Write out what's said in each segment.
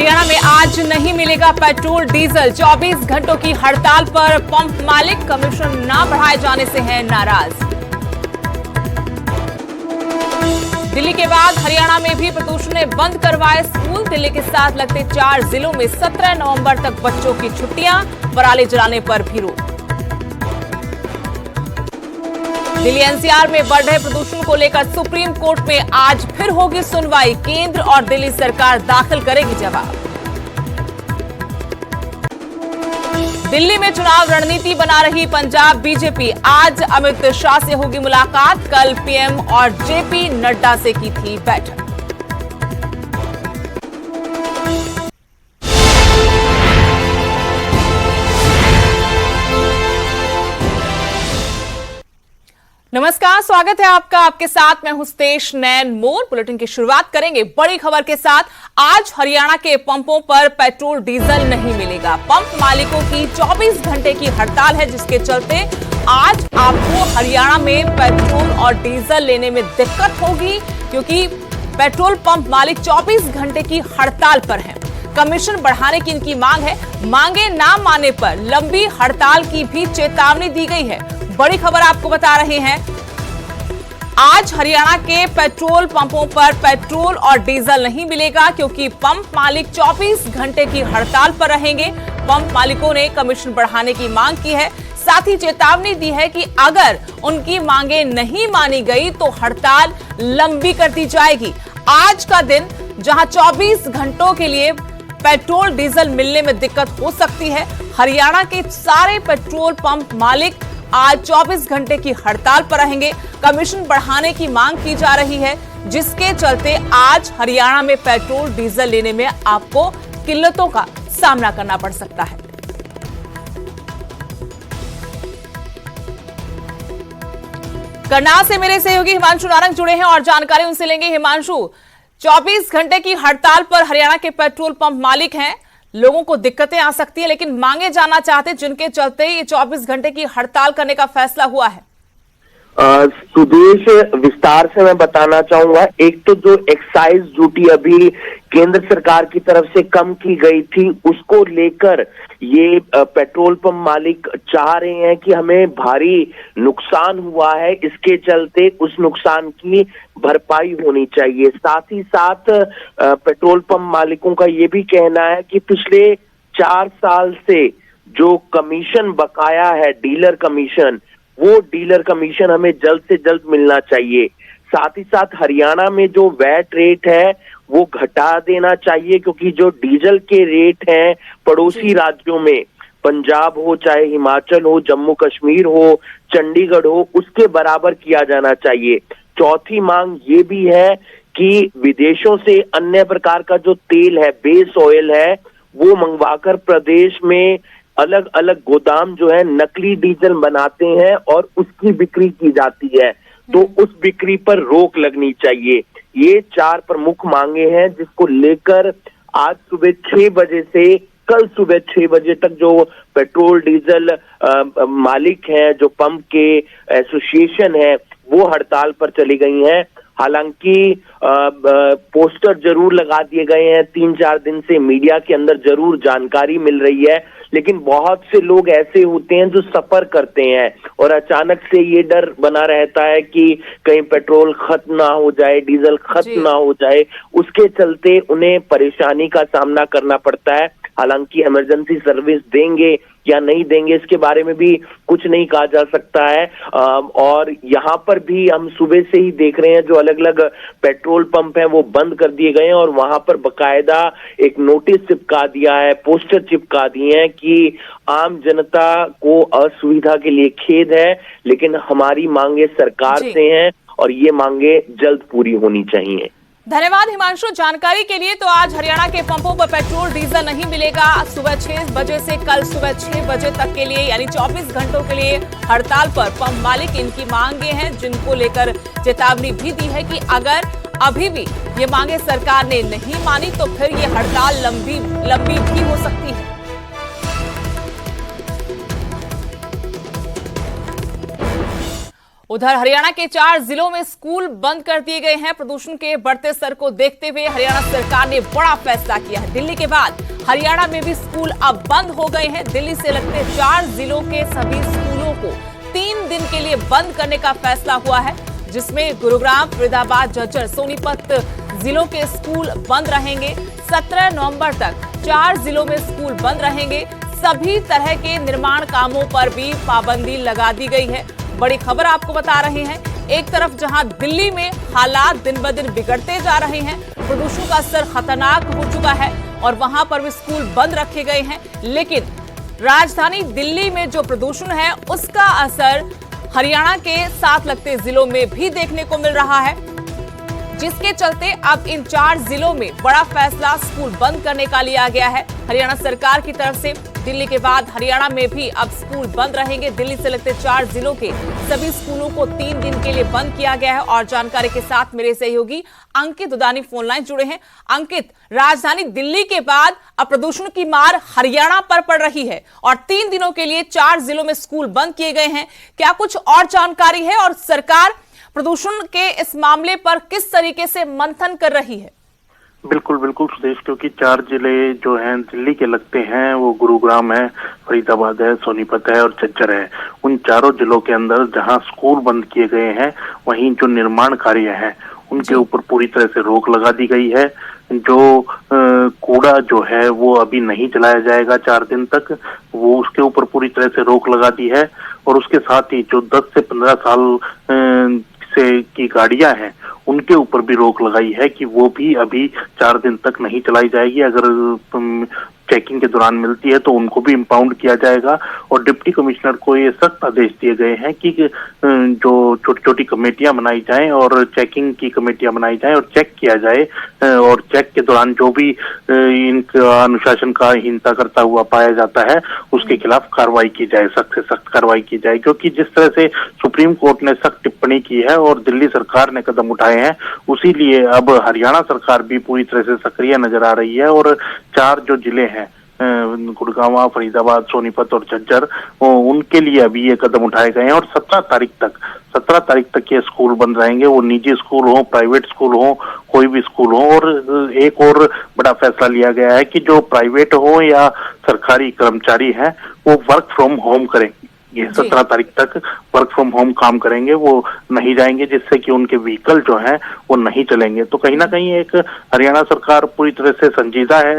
हरियाणा में आज नहीं मिलेगा पेट्रोल डीजल। 24 घंटों की हड़ताल पर पंप मालिक, कमीशन न बढ़ाए जाने से हैं नाराज। दिल्ली के बाद हरियाणा में भी प्रदूषण ने बंद करवाए स्कूल। दिल्ली के साथ लगते 4 जिलों में 17 नवंबर तक बच्चों की छुट्टियां, पराली जलाने पर भी रोक। दिल्ली एनसीआर में बढ़ रहे प्रदूषण को लेकर सुप्रीम कोर्ट में आज फिर होगी सुनवाई। केंद्र और दिल्ली सरकार दाखिल करेगी जवाब। दिल्ली में चुनाव रणनीति बना रही पंजाब बीजेपी। आज अमित शाह से होगी मुलाकात। कल पीएम और जेपी नड्डा से की थी बैठक। नमस्कार, स्वागत है आपका। आपके साथ मैं हूं स्तेश नैन मोर। बुलेटिन की शुरुआत करेंगे बड़ी खबर के साथ। आज हरियाणा के पंपों पर पेट्रोल डीजल नहीं मिलेगा। पंप मालिकों की 24 घंटे की हड़ताल है, जिसके चलते आज आपको हरियाणा में पेट्रोल और डीजल लेने में दिक्कत होगी, क्योंकि पेट्रोल पंप मालिक 24 घंटे की हड़ताल पर हैं। कमीशन बढ़ाने की इनकी मांग है। मांगे ना मानने पर लंबी हड़ताल की भी चेतावनी दी गई है। बड़ी खबर आपको बता रहे हैं, आज हरियाणा के पेट्रोल पंपों पर पेट्रोल और डीजल नहीं मिलेगा, क्योंकि पंप मालिक 24 घंटे की हड़ताल पर रहेंगे। पंप मालिकों ने कमीशन बढ़ाने की मांग की है, साथ ही चेतावनी दी है कि अगर उनकी मांगे नहीं मानी गई तो हड़ताल लंबी कर दी जाएगी। आज का दिन जहां 24 घंटों के लिए पेट्रोल डीजल मिलने में दिक्कत हो सकती है, हरियाणा के सारे पेट्रोल पंप मालिक आज 24 घंटे की हड़ताल पर रहेंगे। कमीशन बढ़ाने की मांग की जा रही है, जिसके चलते आज हरियाणा में पेट्रोल डीजल लेने में आपको किल्लतों का सामना करना पड़ सकता है। करनाल से मेरे सहयोगी हिमांशु नारंग जुड़े हैं और जानकारी उनसे लेंगे। हिमांशु, 24 घंटे की हड़ताल पर हरियाणा के पेट्रोल पंप मालिक हैं। लोगों को दिक्कतें आ सकती है, लेकिन मांगे जाना चाहते, जिनके चलते ये 24 घंटे की हड़ताल करने का फैसला हुआ है। सुदेश, विस्तार से मैं बताना चाहूंगा। एक तो जो एक्साइज ड्यूटी अभी केंद्र सरकार की तरफ से कम की गई थी, उसको लेकर ये पेट्रोल पंप मालिक चाह रहे हैं कि हमें भारी नुकसान हुआ है, इसके चलते उस नुकसान की भरपाई होनी चाहिए। साथ ही साथ पेट्रोल पंप मालिकों का ये भी कहना है कि पिछले 4 साल से जो कमीशन बकाया है, डीलर कमीशन, वो डीलर कमीशन हमें जल्द से जल्द मिलना चाहिए। साथ ही साथ हरियाणा में जो वैट रेट है वो घटा देना चाहिए, क्योंकि जो डीजल के रेट हैं पड़ोसी राज्यों में, पंजाब हो, चाहे हिमाचल हो, जम्मू कश्मीर हो, चंडीगढ़ हो, उसके बराबर किया जाना चाहिए। चौथी मांग ये भी है कि विदेशों से अन्य प्रकार का जो तेल है, बेस ऑयल है, वो मंगवाकर प्रदेश में अलग अलग गोदाम जो है नकली डीजल बनाते हैं और उसकी बिक्री की जाती है, तो उस बिक्री पर रोक लगनी चाहिए। ये 4 प्रमुख मांगे हैं, जिसको लेकर आज सुबह 6 बजे से कल सुबह 6 बजे तक जो पेट्रोल डीजल मालिक हैं, जो पंप के एसोसिएशन है, वो हड़ताल पर चली गई हैं। हालांकि पोस्टर जरूर लगा दिए गए हैं, 3-4 दिन से मीडिया के अंदर जरूर जानकारी मिल रही है, लेकिन बहुत से लोग ऐसे होते हैं जो सफर करते हैं और अचानक से ये डर बना रहता है कि कहीं पेट्रोल खत्म ना हो जाए, डीजल खत्म ना हो जाए, उसके चलते उन्हें परेशानी का सामना करना पड़ता है। हालांकि इमरजेंसी सर्विस देंगे या नहीं देंगे, इसके बारे में भी कुछ नहीं कहा जा सकता है। और यहाँ पर भी हम सुबह से ही देख रहे हैं, जो अलग अलग पेट्रोल पंप हैं वो बंद कर दिए गए हैं और वहां पर बकायदा एक नोटिस चिपका दिया है, पोस्टर चिपका दिए हैं कि आम जनता को असुविधा के लिए खेद है, लेकिन हमारी मांगे सरकार से हैं और ये मांगे जल्द पूरी होनी चाहिए। धन्यवाद हिमांशु जानकारी के लिए। तो आज हरियाणा के पंपों पर पेट्रोल डीजल नहीं मिलेगा। सुबह 6 बजे से कल सुबह 6 बजे तक के लिए, यानी 24 घंटों के लिए हड़ताल पर पंप मालिक इनकी मांगे हैं, जिनको लेकर चेतावनी भी दी है कि अगर अभी भी ये मांगे सरकार ने नहीं मानी तो फिर ये हड़ताल लंबी भी हो सकती है। उधर हरियाणा के 4 जिलों में स्कूल बंद कर दिए गए हैं। प्रदूषण के बढ़ते स्तर को देखते हुए हरियाणा सरकार ने बड़ा फैसला किया है। दिल्ली के बाद हरियाणा में भी स्कूल अब बंद हो गए हैं। दिल्ली से लगते 4 जिलों के सभी स्कूलों को 3 दिन के लिए बंद करने का फैसला हुआ है, जिसमें गुरुग्राम, फरीदाबाद, झज्जर, सोनीपत जिलों के स्कूल बंद रहेंगे। 17 नवंबर तक 4 जिलों में स्कूल बंद रहेंगे। सभी तरह के निर्माण कामों पर भी पाबंदी लगा दी गई है। बड़ी खबर आपको बता रहे हैं। एक तरफ जहां दिल्ली में हालात दिन ब दिन बिगड़ते जा रहे हैं, प्रदूषण का स्तर खतरनाक हो चुका है और वहां पर भी स्कूल बंद रखे गए हैं, लेकिन राजधानी दिल्ली में जो प्रदूषण है उसका असर हरियाणा के साथ लगते जिलों में भी देखने को मिल रहा है, जिसके चलते अब इन 4 जिलों में बड़ा फैसला स्कूल बंद करने का लिया गया है हरियाणा सरकार की तरफ से। दिल्ली के बाद हरियाणा में भी अब स्कूल बंद रहेंगे। दिल्ली से लगते 4 जिलों के सभी स्कूलों को 3 दिन के लिए बंद किया गया है। और जानकारी के साथ मेरे सहयोगी अंकित दुदानी फोन लाइन जुड़े हैं। अंकित, राजधानी दिल्ली के बाद अब प्रदूषण की मार हरियाणा पर पड़ रही है और 3 दिनों के लिए 4 जिलों में स्कूल बंद किए गए हैं। क्या कुछ और जानकारी है और सरकार प्रदूषण के इस मामले पर किस तरीके से मंथन कर रही है? बिल्कुल बिल्कुल सुदेश, क्योंकि 4 जिले जो हैं दिल्ली के लगते हैं, वो गुरुग्राम है, फरीदाबाद है, सोनीपत है और झज्जर है। उन चारों जिलों के अंदर जहां स्कूल बंद किए गए हैं, वहीं जो निर्माण कार्य है उनके ऊपर पूरी तरह से रोक लगा दी गई है। जो कूड़ा जो है वो अभी नहीं जलाया जाएगा 4 दिन तक, वो उसके ऊपर पूरी तरह से रोक लगा दी है। और उसके साथ ही जो 10 से 15 साल से की गाड़ियां हैं उनके ऊपर भी रोक लगाई है कि वो भी अभी 4 दिन तक नहीं चलाई जाएगी। अगर चेकिंग के दौरान मिलती है तो उनको भी इम्पाउंड किया जाएगा। और डिप्टी कमिश्नर को ये सख्त आदेश दिए गए हैं कि जो छोटी छोटी कमेटियां बनाई जाएं और चेकिंग की कमेटियां बनाई जाएं और चेक किया जाए, और चेक के दौरान जो भी इनका अनुशासन का हीनता करता हुआ पाया जाता है उसके खिलाफ कार्रवाई की जाए, सख्त से सख्त कार्रवाई की जाए। क्योंकि जिस तरह से सुप्रीम कोर्ट ने सख्त टिप्पणी की है और दिल्ली सरकार ने कदम उठाए हैं, उसी लिए अब हरियाणा सरकार भी पूरी तरह से सक्रिय नजर आ रही है। और 4 जो जिले हैं गुड़गांव, फरीदाबाद, सोनीपत और झज्जर, उनके लिए अभी ये कदम उठाए गए हैं। और 17 तारीख तक ये स्कूल बंद रहेंगे। वो निजी स्कूल हो, प्राइवेट स्कूल हो, कोई भी स्कूल हो। और एक और बड़ा फैसला लिया गया है कि जो प्राइवेट हो या सरकारी कर्मचारी हैं वो वर्क फ्रॉम होम करेंगे। ये 17 तारीख तक वर्क फ्रॉम होम काम करेंगे, वो नहीं जाएंगे, जिससे कि उनके व्हीकल जो हैं वो नहीं चलेंगे। तो कहीं ना कहीं एक हरियाणा सरकार पूरी तरह से संजीदा है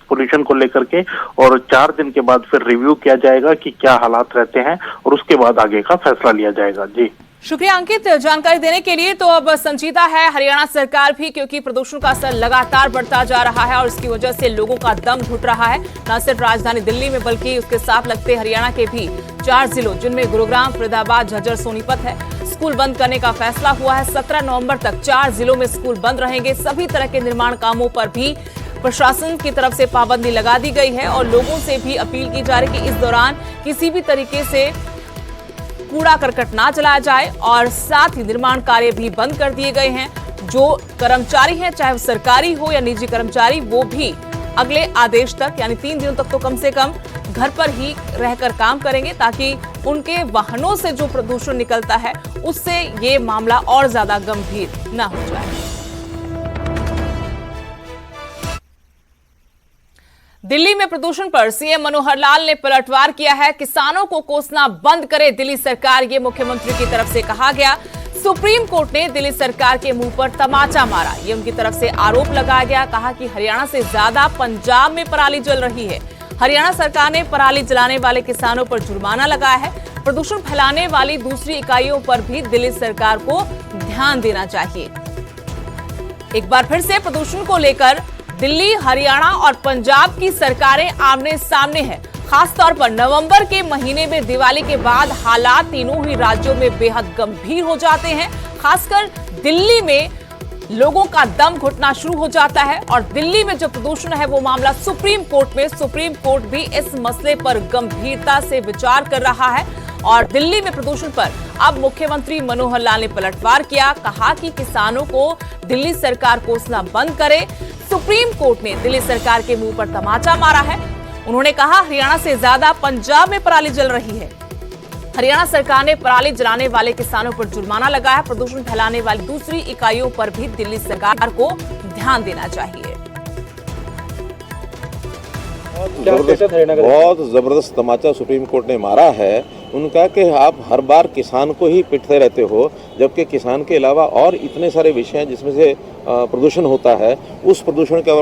पोल्यूशन को लेकर के। और 4 दिन के बाद फिर रिव्यू किया जाएगा कि क्या हालात रहते हैं और उसके बाद आगे का फैसला लिया जाएगा। जी शुक्रिया अंकित जानकारी देने के लिए। तो अब संजीदा है हरियाणा सरकार भी, क्योंकि प्रदूषण का असर लगातार बढ़ता जा रहा है और इसकी वजह से लोगों का दम घुट रहा है। न सिर्फ राजधानी दिल्ली में बल्कि उसके साथ लगते हरियाणा के भी 4 जिलों, जिनमें गुरुग्राम, फरीदाबाद, झज्जर, सोनीपत है, स्कूल बंद करने का फैसला हुआ है। 17 नवंबर तक 4 जिलों में स्कूल बंद रहेंगे। सभी तरह के निर्माण कामों पर भी प्रशासन की तरफ से पाबंदी लगा दी गई है और लोगों से भी अपील की जा रही है कि इस दौरान किसी भी तरीके से कूड़ा करकट ना जलाया जाए। और साथ ही निर्माण कार्य भी बंद कर दिए गए हैं। जो कर्मचारी हैं, चाहे वो सरकारी हो या निजी कर्मचारी, वो भी अगले आदेश तक यानी 3 दिनों तक तो कम से कम घर पर ही रहकर काम करेंगे, ताकि उनके वाहनों से जो प्रदूषण निकलता है उससे ये मामला और ज्यादा गंभीर ना हो जाए। दिल्ली में प्रदूषण पर सीएम मनोहर लाल ने पलटवार किया है। किसानों को कोसना बंद करे दिल्ली सरकार, ये मुख्यमंत्री की तरफ से कहा गया। सुप्रीम कोर्ट ने दिल्ली सरकार के मुंह पर तमाचा मारा, ये उनकी तरफ से आरोप लगाया गया। कहा कि हरियाणा से ज्यादा पंजाब में पराली जल रही है। हरियाणा सरकार ने पराली जलाने वाले किसानों पर जुर्माना लगाया है। प्रदूषण फैलाने वाली दूसरी इकाइयों पर भी दिल्ली सरकार को ध्यान देना चाहिए। एक बार फिर से प्रदूषण को लेकर दिल्ली, हरियाणा और पंजाब की सरकारें आमने सामने हैं। खासतौर पर नवंबर के महीने में दिवाली के बाद हालात तीनों ही राज्यों में बेहद गंभीर हो जाते हैं। खासकर दिल्ली में लोगों का दम घुटना शुरू हो जाता है और दिल्ली में जो प्रदूषण है वो मामला सुप्रीम कोर्ट में, सुप्रीम कोर्ट भी इस मसले पर गंभीरता से विचार कर रहा है। और दिल्ली में प्रदूषण पर अब मुख्यमंत्री मनोहर लाल ने पलटवार किया। कहा कि किसानों को दिल्ली सरकार कोसना बंद करे। सुप्रीम कोर्ट ने दिल्ली सरकार के मुंह पर तमाचा मारा है। उन्होंने कहा हरियाणा से ज्यादा पंजाब में पराली जल रही है। हरियाणा सरकार ने पराली जलाने वाले किसानों पर जुर्माना लगाया। प्रदूषण फैलाने वाली दूसरी इकाइयों पर भी दिल्ली सरकार को ध्यान देना चाहिए। बहुत जबरदस्त तमाचा सुप्रीम कोर्ट ने मारा है उनका कि आप हर बार किसान को ही पिटते रहते हो, जबकि किसान के अलावा और इतने सारे विषय हैं जिसमें से प्रदूषण होता है, उस प्रदूषण के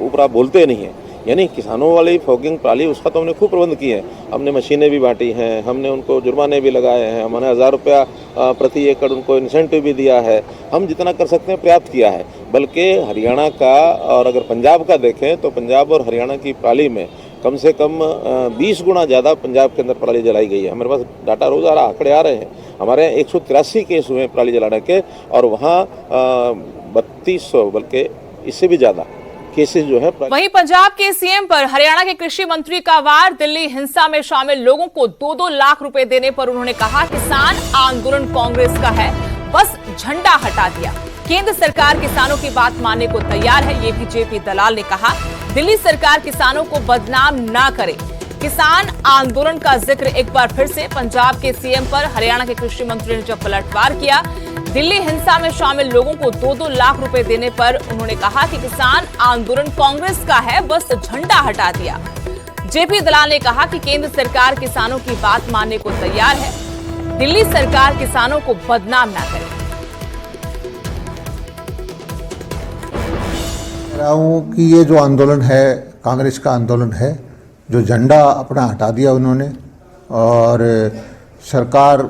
ऊपर आप बोलते नहीं हैं। यानी किसानों वाली फॉगिंग पराली उसका तो हमने खूब प्रबंध किए हैं, हमने मशीनें भी बांटी हैं, हमने उनको जुर्माने भी लगाए हैं, हमने 1000 रुपया प्रति एकड़ उनको इंसेंटिव भी दिया है। हम जितना कर सकते हैं पर्याप्त किया है। बल्कि हरियाणा का और अगर पंजाब का देखें तो पंजाब और हरियाणा की पराली में कम से कम 20 गुना ज़्यादा पंजाब के अंदर पराली जलाई गई है। हमारे पास डाटा रोज़ आंकड़े आ रहे हैं। हमारे यहाँ 183 केस हुए पराली जलाने के और वहाँ 3200 बल्कि इससे भी ज़्यादा केसेस जो है। वहीं पंजाब के सीएम पर हरियाणा के कृषि मंत्री का वार। दिल्ली हिंसा में शामिल लोगों को 2-2 लाख रुपए देने पर उन्होंने कहा किसान आंदोलन कांग्रेस का है, बस झंडा हटा दिया। केंद्र सरकार किसानों की बात मानने को तैयार है, ये भी जेपी दलाल ने कहा। दिल्ली सरकार किसानों को बदनाम ना करे। किसान आंदोलन का जिक्र एक बार फिर से पंजाब के सीएम पर हरियाणा के कृषि मंत्री ने जब पलटवार किया। दिल्ली हिंसा में शामिल लोगों को 2-2 लाख रुपए देने पर उन्होंने कहा कि किसान आंदोलन कांग्रेस का है, बस झंडा हटा दिया। जेपी दलाल ने कहा कि केंद्र सरकार किसानों की बात मानने को तैयार है, दिल्ली सरकार किसानों को बदनाम ना करे। रहा हूं कि ये जो आंदोलन है कांग्रेस का आंदोलन है, जो झंडा अपना हटा दिया उन्होंने और सरकार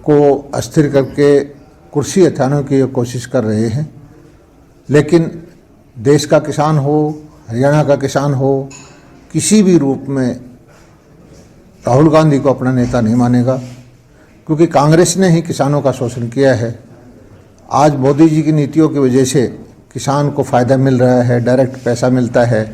को अस्थिर करके कुर्सी हटाने की कोशिश कर रहे हैं। लेकिन देश का किसान हो, हरियाणा का किसान हो, किसी भी रूप में राहुल गांधी को अपना नेता नहीं मानेगा, क्योंकि कांग्रेस ने ही किसानों का शोषण किया है। आज मोदी जी की नीतियों की वजह से किसान को फायदा मिल रहा है, डायरेक्ट पैसा मिलता है।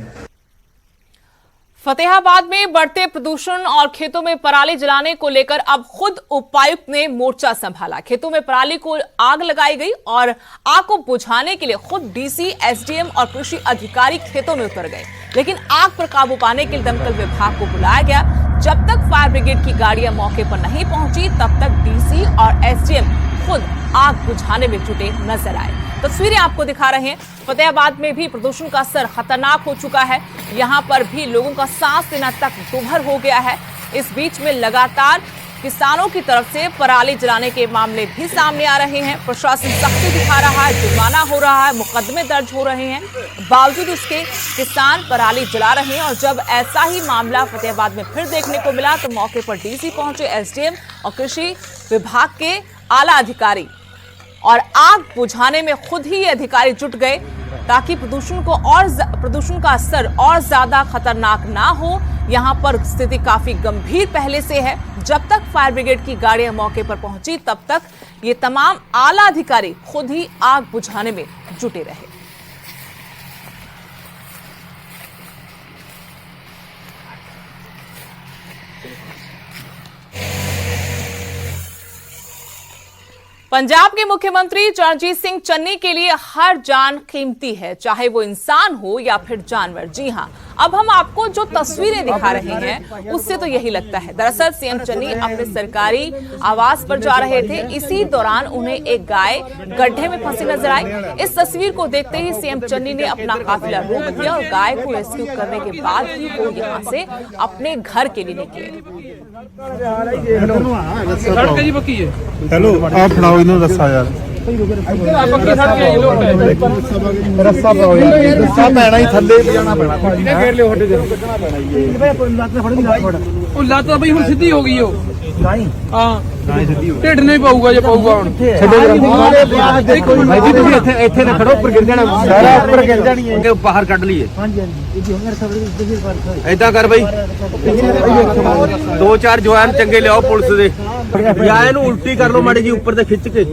फतेहाबाद में बढ़ते प्रदूषण और खेतों में पराली जलाने को लेकर अब खुद उपायुक्त ने मोर्चा संभाला। खेतों में पराली को आग लगाई गई और आग को बुझाने के लिए खुद डीसी, एसडीएम और कृषि अधिकारी खेतों में उतर गए। लेकिन आग पर काबू पाने के लिए दमकल विभाग को बुलाया गया। जब तक फायर ब्रिगेड की गाड़ियां मौके पर नहीं पहुंची, तब तक डीसी और एसडीएम खुद आग बुझाने में जुटे नजर आए। तस्वीरें आपको दिखा रहे हैं। फतेहाबाद में भी प्रदूषण का स्तर खतरनाक हो चुका है। यहां पर भी लोगों का सांस लेना तक दुभर हो गया है। इस बीच में लगातार किसानों की तरफ से पराली जलाने के मामले भी सामने आ रहे हैं। प्रशासन सख्ती दिखा रहा है, जुर्माना हो रहा है, मुकदमे दर्ज हो रहे हैं। बावजूद इसके किसान पराली जला रहे हैं। और जब ऐसा ही मामला फतेहाबाद में फिर देखने को मिला तो मौके पर डीसी पहुंचे, एसडीएम और कृषि विभाग के आला अधिकारी, और आग बुझाने में खुद ही ये अधिकारी जुट गए ताकि प्रदूषण का स्तर और ज्यादा खतरनाक ना हो। यहां पर स्थिति काफी गंभीर पहले से है। जब तक फायर ब्रिगेड की गाड़ियां मौके पर पहुंची, तब तक ये तमाम आला अधिकारी खुद ही आग बुझाने में जुटे रहे। पंजाब के मुख्यमंत्री चरणजीत सिंह चन्नी के लिए हर जान कीमती है, चाहे वो इंसान हो या फिर जानवर। जी हां, अब हम आपको जो तस्वीरें दिखा रहे हैं उससे तो यही लगता है। दरअसल सीएम चन्नी अपने सरकारी आवास पर जा रहे थे। इसी दौरान उन्हें एक गाय गड्ढे में फंसी नजर आई। इस तस्वीर को देखते ही सीएम चन्नी ने अपना काफिला रोक दिया और गाय को रेस्क्यू करने के बाद ही वो यहां से अपने घर के लिए निकले। हेलो, आप फड़ाओ इन्हों रस्सा यार, रस्सा पाओ यार, रस्सा पैना ही थल्ले जाना पैना। घेर लियो हटे जरा, ਉਹ ਲੱਤ ਤਾਂ ਬਈ ਹੁਣ ਸਿੱਧੀ ਹੋ ਗਈ ਉਹ ਨਹੀਂ। ਹਾਂ ਢਿੱਡ ਨਹੀਂ ਪਾਊਗਾ ਜੇ ਪਾਊਗਾ ਹੁਣ ਛੱਡੋ ਭਾਈ ਜੀ, ਤੁਸੀਂ ਇੱਥੇ ਨਾ ਖੜੋ, ਉੱਪਰ ਗਿਰ ਜਾਣਾ ਸਾਰਾ, ਉੱਪਰ ਗਿਰ ਜਾਣੀ ਹੈ। ਉਹ ਬਾਹਰ ਕੱਢ ਲਈਏ। ਹਾਂਜੀ ਹਾਂਜੀ, ਏਦਾਂ ਕਰ ਬਈ, 2-4 ਜਵਾਨ ਚੰਗੇ ਲਿਆਓ ਪੁਲਿਸ ਦੇ, ਜਾਂ ਇਹਨੂੰ ਉਲਟੀ ਕਰ ਲਓ ਮਾੜੀ ਜੀ ਉੱਪਰ ਤੇ ਖਿੱਚ ਕੇ,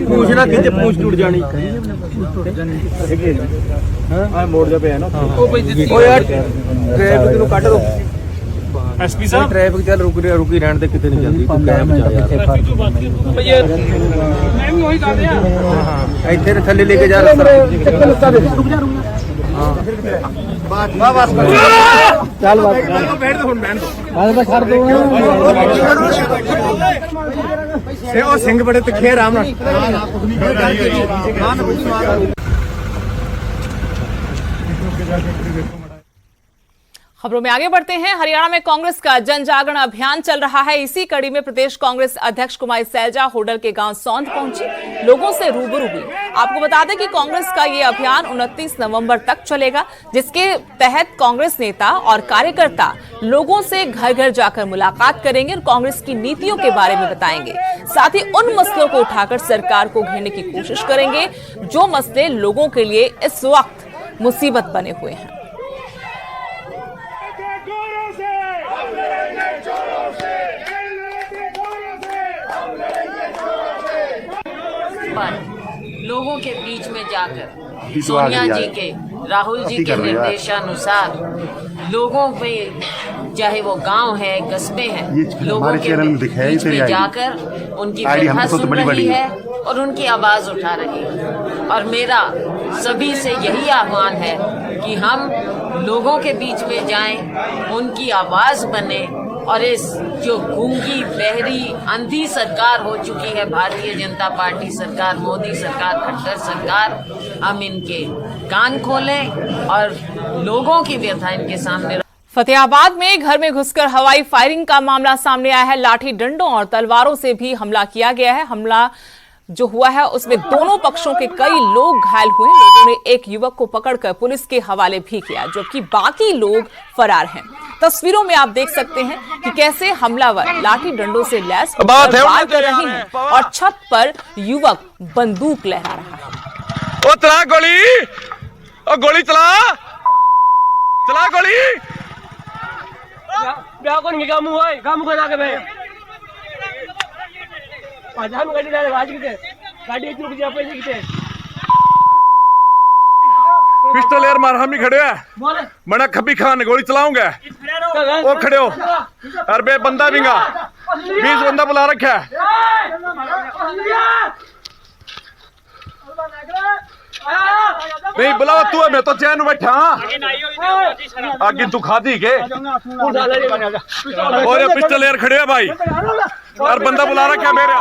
ਪੂਛ ਨਾ ਖਿੱਚ, ਪੂਛ ਟੁੱਟ ਜਾਣੀ। ਹਾਂ ਮੋੜ ਜਾ ਪਿਆ ਨਾ ਉਹ ਬਈ। ਓ ਯਾਰ ਟ੍ਰੈਫਿਕ ਨੂੰ ਕੱਢ ਦੋ। ਐਸਪੀ ਸਾਹਿਬ ਟ੍ਰੈਫਿਕ ਚੱਲ ਰੁਕੀ ਰਹਿਣ ਦੇ, ਕਿਤੇ ਨਹੀਂ ਜਾਂਦੀ, ਤੂੰ ਕੈਮ ਜਾ ਯਾਰ। ਮੈਂ ਵੀ ਉਹੀ ਕਰ ਰਿਹਾ। ਹਾਂ ਇੱਥੇ ਥੱਲੇ ਲੈ ਕੇ ਜਾ ਰੁਕ ਜਾ। ਸਿੰਘ ਬੜੇ ਤਿੱਖੇ ਆਰਾਮ ਨਾਲ। खबरों में आगे बढ़ते हैं। हरियाणा में कांग्रेस का जन जागरण अभियान चल रहा है। इसी कड़ी में प्रदेश कांग्रेस अध्यक्ष कुमारी सैलजा होडल के गांव सौंध पहुंची, लोगों से रूबरू हुई। आपको बता दें कि कांग्रेस का ये अभियान 29 नवंबर तक चलेगा, जिसके तहत कांग्रेस नेता और कार्यकर्ता लोगों से घर घर जाकर मुलाकात करेंगे और कांग्रेस की नीतियों के बारे में बताएंगे। साथ ही उन मसलों को उठाकर सरकार को घेरने की कोशिश करेंगे जो मसले लोगों के लिए इस वक्त मुसीबत बने हुए हैं। लोगों के बीच में जाकर सोनिया जी के, राहुल जी के निर्देशानुसार लोगों में, चाहे वो गांव है, कस्बे हैं, लोगों के बीच में जाकर उनकी व्यथा सुन रही है और उनकी आवाज उठा रही है। और मेरा सभी से यही आह्वान है कि हम लोगों के बीच में जाएं, उनकी आवाज बने और इस जो गूंगी, बहरी, अंधी सरकार हो चुकी है भारतीय जनता पार्टी सरकार, मोदी सरकार, खट्टर सरकार, हम इनके कान खोलें और लोगों की व्यथा इनके सामने। फतेहाबाद में घर में घुसकर हवाई फायरिंग का मामला सामने आया है। लाठी डंडों और तलवारों से भी हमला किया गया है। हमला जो हुआ है उसमें दोनों पक्षों के कई लोग घायल हुए। लोगों ने एक युवक को पकड़कर पुलिस के हवाले भी किया, जबकि बाकी लोग फरार हैं। तस्वीरों में आप देख सकते हैं कि कैसे हमलावर लाठी डंडों से लैस होकर वार कर रहे हैं और छत पर युवक बंदूक लहरा रहा है। ओ चला गोली, ओ गोली चला, चला गोली। ब्याह कौन के काम हुआ है? काम को ना के भाई आज हम गाड़ी डाले आज किते गाड़ी एक रुक जा पहले किते पिस्टल यार मार हम ही खड़े हैं। मना खबी खान गोली चलाऊंगा। ओ खड़े हो अरे बे बंदा भीगा 20 बंदा बुला रखा है। नहीं बुलावा तू है, मैं तो चैन बैठा आगे तू खाती के। और पिस्टल यार खड़े है भाई और बंदा बुला रखा है मेरे।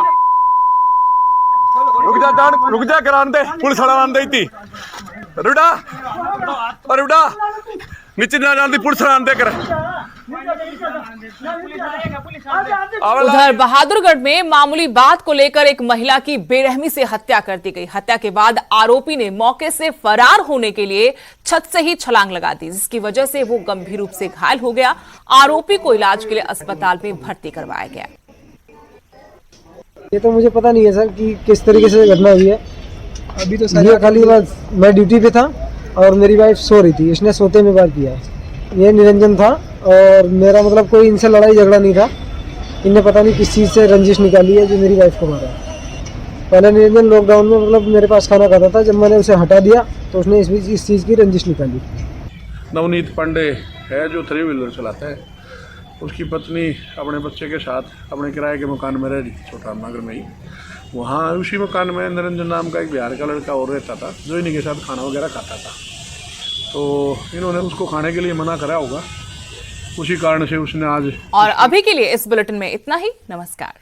रुक जा करान दे, पुलिस वाला आन दी रुड़ा और रुड़ा नीचे ना जान दी, पुलिस आन दे कर। उधर बहादुरगढ़ में मामूली बात को लेकर एक महिला की बेरहमी से हत्या कर दी गई। हत्या के बाद आरोपी ने मौके से फरार होने के लिए छत से ही छलांग लगा दी, जिसकी वजह से वो गंभीर रूप से घायल हो गया। आरोपी को इलाज के लिए अस्पताल में भर्ती करवाया गया। ये तो मुझे पता नहीं है सर कि किस तरीके से घटना हुई है। अभी तो सर खाली बस मैं ड्यूटी पे था और मेरी वाइफ सो रही थी, इसने सोते में बात किया। ये निरंजन था और मेरा मतलब कोई इनसे लड़ाई झगड़ा नहीं था। इनने पता नहीं किस चीज़ से रंजिश निकाली है जो मेरी वाइफ को मारा। पहले निरंजन लॉकडाउन में मतलब मेरे पास खाना खाता था, जब मैंने उसे हटा दिया तो उसने इस चीज़ की रंजिश निकाली। नवनीत पांडे है जो 3 व्हीलर चलाता है, उसकी पत्नी अपने बच्चे के साथ अपने किराए के मकान में रह रही थी छोटा नगर में ही। वहाँ उसी मकान में निरंजन नाम का एक बिहार का लड़का और रहता था जो इन्हीं के साथ खाना वगैरह खाता था। तो इन्होंने उसको खाने के लिए मना करा होगा, उसी कारण से उसने आज। और अभी के लिए इस बुलेटिन में इतना ही। नमस्कार।